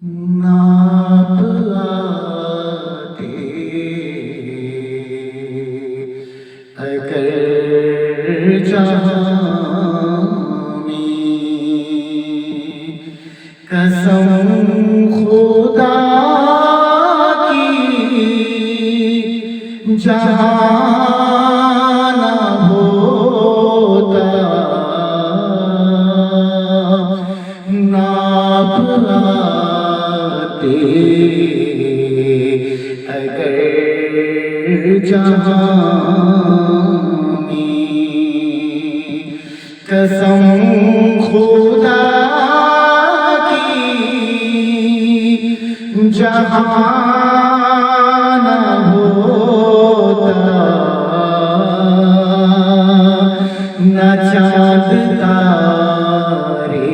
नाप आते अगर जहाँ में, कसम खुदा की जहाँ न होता, नाप आते अगर जहाँ में, कसम खुदा की जहाँ न होता, न चाँद तारे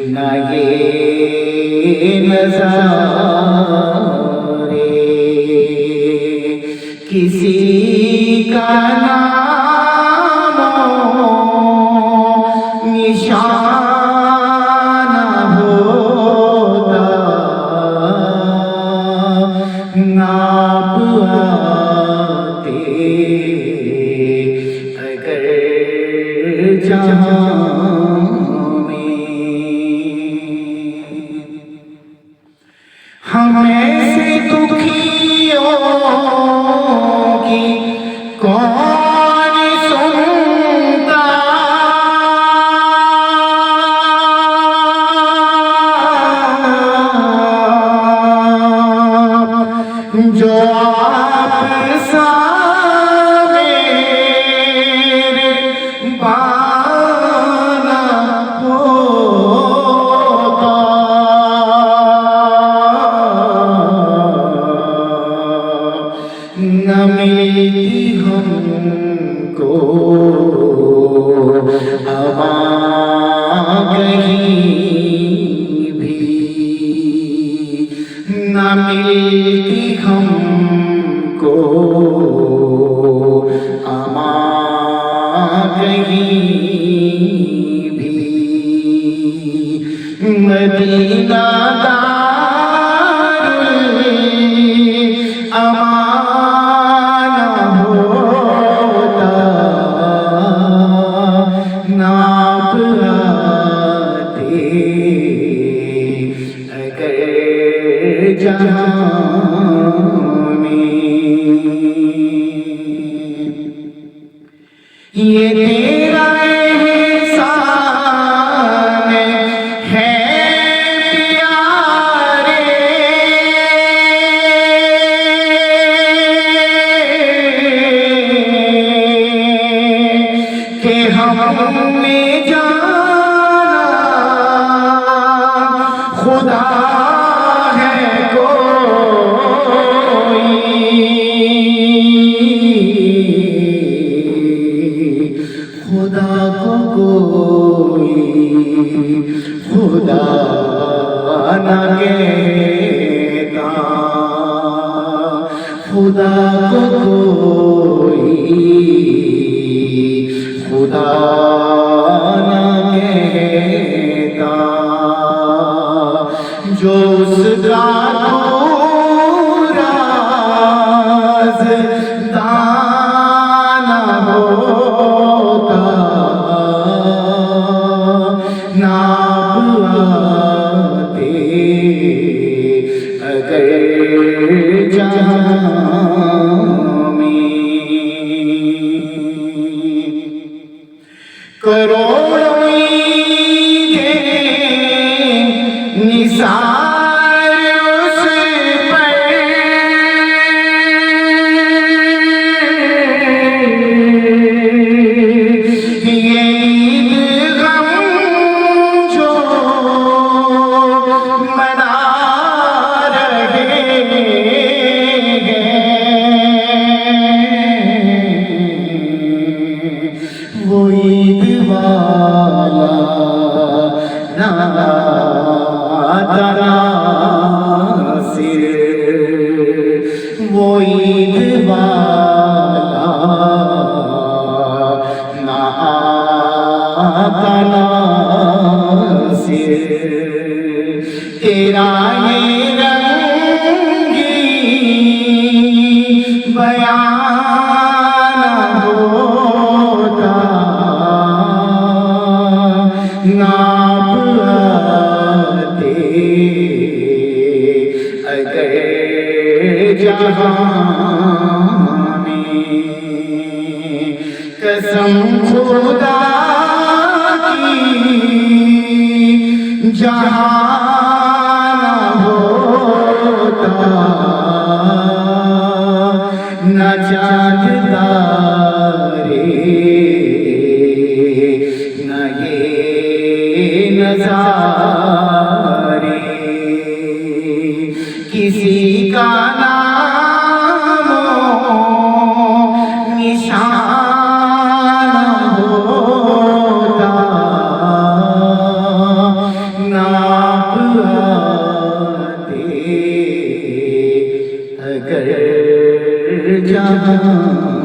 न ये नज़ारे, किसी का नाम निशान होता, नाप आते अगर जहाँ में। हमें से दुखियों की कौन सुनता, जो आप सा मेरे बाना होता, न मिलती हमको हवा कहीं भी, न मिलती हमको हवा कहीं भी, मदीना नाप आते अगर जहाँ में। ये तेरा एहसान है प्यारे, कि हमने जाना खुदा है कोई, खुदा को कोई खुदा न कहता, खुदा को कोई खुदा न कहता, जो उसका राज़दान होता, नाप आते अगर जहाँ में। करोड़ों ईदें निसार उस पर, ये ईद गम जो मना रहे हैं, वो ईद वाला नात नासिर, वो ईद वाला नात नासिर। تیرا یہ رنگی بیان ہوتا ناپ آتے اگر جہاں میں قسم خدا کی جہاں ہوتا نہ چاند تارے نہ یہ نظارے کسی کا نام نشان ہوتا ناپ آتے اگر جہاں